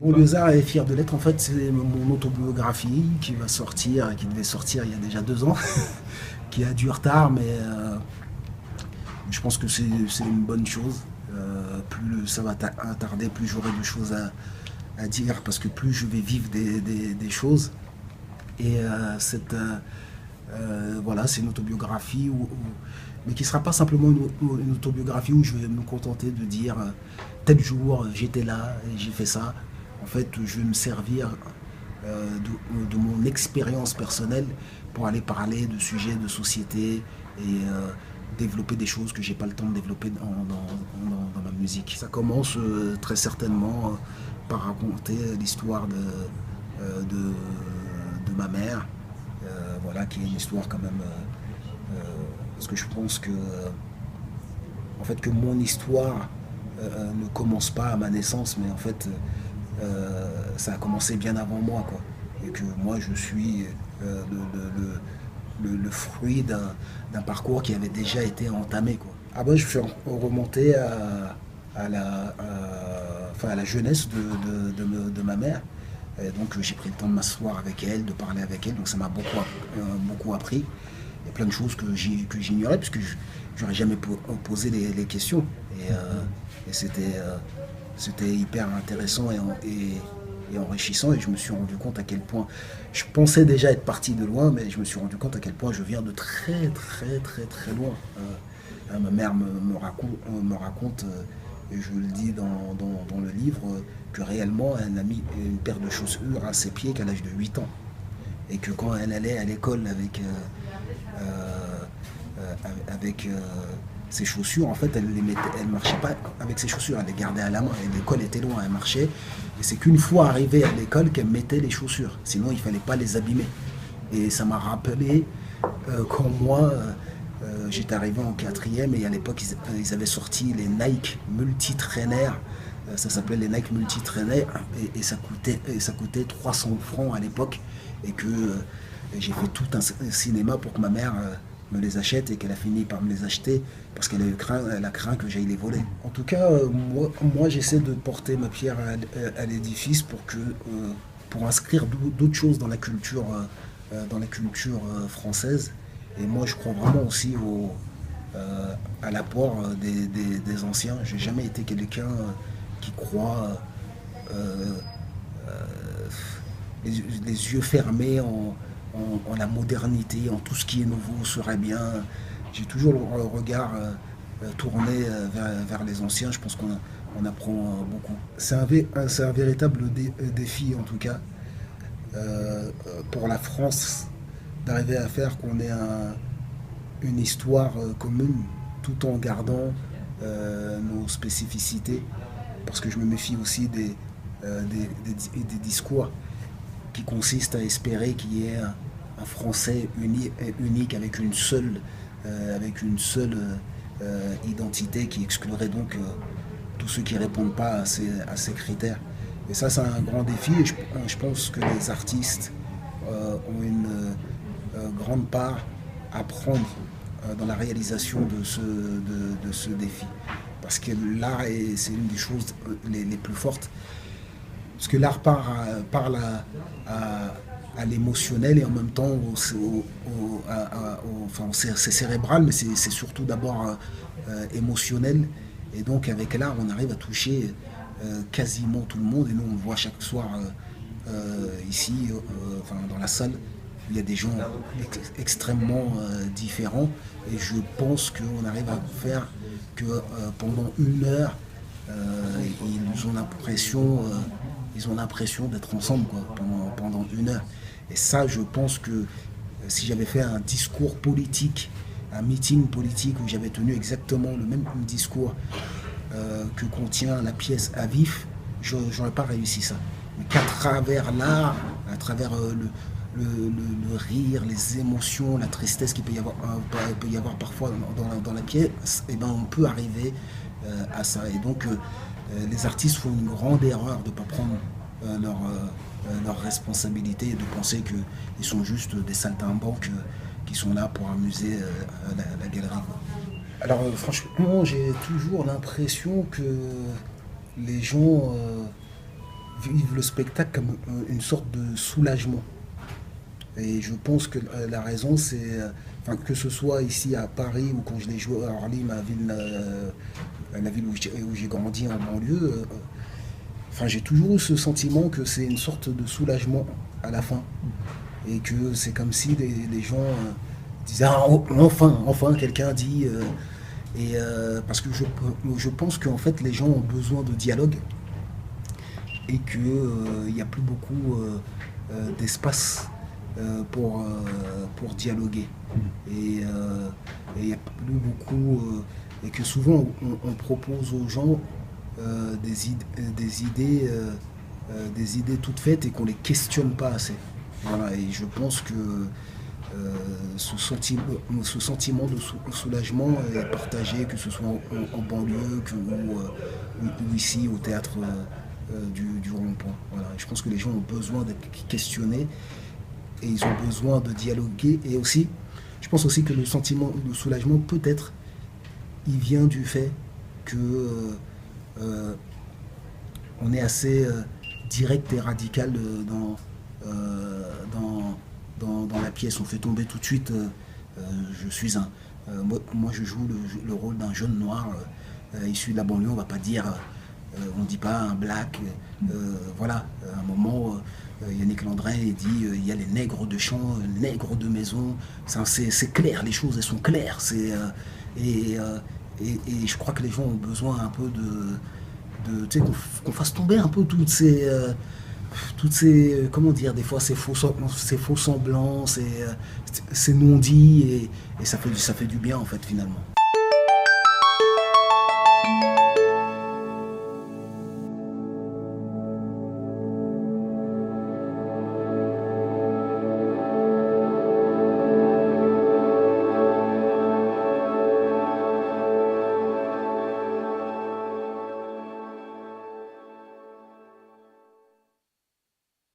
Banlieusard est fier de l'être. En fait, c'est mon autobiographie qui va sortir, qui devait sortir il y a déjà 2 ans, qui a du retard, mais je pense que c'est une bonne chose. Plus ça va tarder, plus j'aurai de choses à dire, parce que plus je vais vivre des choses. Et voilà, c'est une autobiographie, mais qui ne sera pas simplement une autobiographie où je vais me contenter de dire tel jour j'étais là et j'ai fait ça. En fait, je vais me servir de mon expérience personnelle pour aller parler de sujets de société et développer des choses que j'ai pas le temps de développer dans ma musique. Ça commence très certainement par raconter l'histoire de ma mère, voilà, qui est une histoire quand même, parce que je pense que en fait que mon histoire ne commence pas à ma naissance, mais en fait ça a commencé bien avant moi, quoi. Et que moi je suis le fruit d'un parcours qui avait déjà été entamé, quoi. Ah ben, je fais remonter enfin, à la jeunesse de ma mère. Et donc j'ai pris le temps de m'asseoir avec elle, de parler avec elle, donc ça m'a beaucoup appris. Il y a plein de choses que j'ignorais, puisque je n'aurais jamais posé les questions. Et c'était hyper intéressant et enrichissant, et je me suis rendu compte à quel point je pensais déjà être parti de loin, mais je me suis rendu compte à quel point je viens de très très très très loin. Ma mère me raconte, et je le dis dans le livre, que réellement elle a mis une paire de chaussures à ses pieds qu'à l'âge de 8 ans. Et que quand elle allait à l'école avec ses chaussures, en fait, elle marchait pas avec ses chaussures, elle les gardait à la main. Et l'école était loin, elle marchait. Et c'est qu'une fois arrivée à l'école qu'elle mettait les chaussures. Sinon, il fallait pas les abîmer. Et ça m'a rappelé quand moi, j'étais arrivé en quatrième, et à l'époque, ils avaient sorti les Nike multitrainaires. Ça s'appelait les Nike multitrainaires, et ça coûtait 300 francs à l'époque. Et que j'ai fait tout un cinéma pour que ma mère me les achète, et qu'elle a fini par me les acheter parce elle a craint que j'aille les voler. En tout cas, moi j'essaie de porter ma pierre à l'édifice pour inscrire d'autres choses dans la culture française. Et moi je crois vraiment aussi à l'apport des anciens. J'ai jamais été quelqu'un qui croit les, les yeux fermés en la modernité, en tout ce qui est nouveau serait bien. J'ai toujours le regard tourné vers les anciens. Je pense qu'on apprend beaucoup. C'est un véritable défi, en tout cas, pour la France, d'arriver à faire qu'on ait une histoire commune, tout en gardant nos spécificités. Parce que je me méfie aussi des discours qui consistent à espérer qu'il y ait un français unique avec une seule identité, qui exclurait donc tous ceux qui ne répondent pas à ces critères. Et ça, c'est un grand défi, et je pense que les artistes ont une grande part à prendre dans la réalisation de ce défi. Parce que l'art, c'est une des choses les plus fortes. Parce que l'art parle à l'émotionnel, et en même temps enfin, c'est cérébral, mais c'est surtout d'abord émotionnel. Et donc avec l'art, on arrive à toucher quasiment tout le monde. Et nous, on le voit chaque soir ici, enfin, dans la salle. Il y a des gens extrêmement différents, et je pense qu'on arrive à faire que pendant 1 heure, ils ont l'impression d'être ensemble, quoi, pendant 1 heure. Et ça, je pense que si j'avais fait un discours politique, un meeting politique où j'avais tenu exactement le même discours que contient la pièce à vif, j'aurais pas réussi ça. Mais qu'à travers l'art, à travers le rire, les émotions, la tristesse qu'il peut y avoir parfois dans la pièce, et ben on peut arriver à ça. Et donc les artistes font une grande erreur de ne pas prendre leur responsabilité, et de penser qu'ils sont juste des saltimbanques qui sont là pour amuser la galerie. Alors franchement, j'ai toujours l'impression que les gens vivent le spectacle comme une sorte de soulagement. Et je pense que la raison, c'est, enfin, que ce soit ici à Paris ou quand je l'ai joué à Orly, la ville où j'ai grandi en banlieue, enfin, j'ai toujours eu ce sentiment que c'est une sorte de soulagement à la fin. Et que c'est comme si les gens disaient ah, enfin, quelqu'un dit. Parce que je pense qu'en fait, les gens ont besoin de dialogue et qu'il n'y a plus beaucoup d'espace pour dialoguer. Et il n'y a plus beaucoup. Et que souvent, on propose aux gens des idées toutes faites et qu'on ne les questionne pas assez. Voilà, et je pense que ce sentiment de soulagement est partagé, que ce soit en banlieue ou ici au théâtre du Rond-Point. Voilà. Je pense que les gens ont besoin d'être questionnés et ils ont besoin de dialoguer. Et aussi, je pense aussi que le sentiment de soulagement, peut-être, il vient du fait que on est assez direct et radical dans la pièce. On fait tomber tout de suite je suis un. Moi, je joue le rôle d'un jeune noir issu de la banlieue. On va pas dire, on dit pas un black. Voilà, à un moment, Yannick Landrin dit il y a les nègres de champ, les nègres de maison. C'est clair, les choses elles sont claires. Et, euh, et je crois que les gens ont besoin un peu tu sais, qu'on fasse tomber un peu toutes ces comment dire, des fois ces faux semblants, ces non-dits, et ça fait du bien en fait finalement.